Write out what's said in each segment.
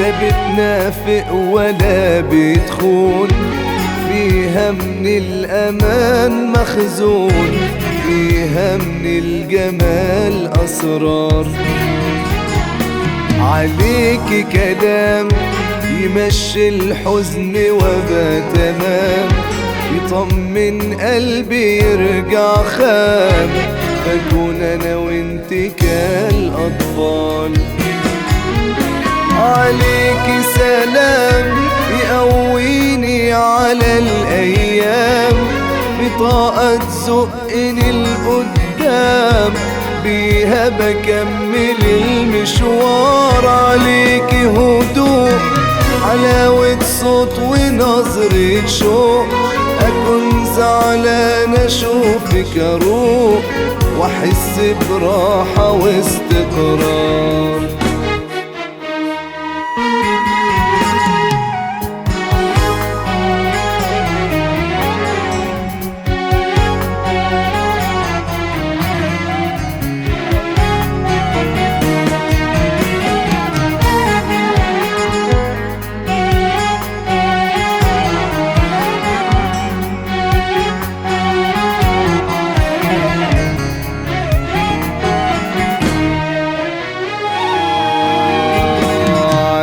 لا بتنافق ولا بتخون، فيها من الأمان مخزون، فيها من الجمال أسرار. عليكي كلام يمشي الحزن وبقى تمام، يطمن قلبي يرجع خام، فكون أنا وانت كالأطفال. عليكي سلام يقويني على الأيام، بطاقة تزقني لقدام، بيها بكمل المشوار. عليكي هدوء حلاوة صوت ونظرة شوق، أكون زعلان أشوفك أروق، وأحس براحة واستقرار.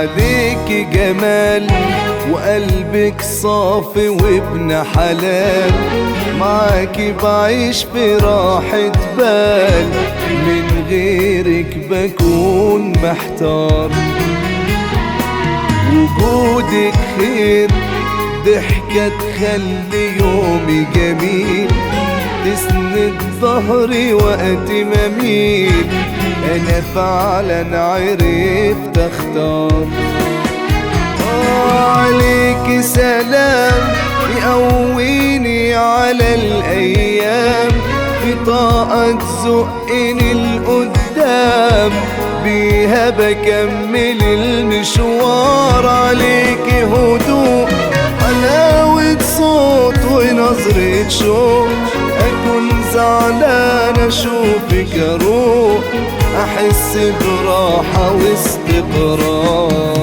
عليكي جمال وقلبك صافي وابن حلال، معاكي بعيش في راحة بال، من غيرك بكون محتار. وجودك خير ضحكة تخلي يومي جميل، تسند ظهري وقت ما اميل، انا فعلا عرفت اختار. عليكي سلام يقويني على الايام، بطاقة تزقني لقدام، بيها بكمل المشوار. عليكي هدوء حلاوة صوت ونظرة شوق، أكون زعلان أشوفك أروق، أحس براحة واستقرار.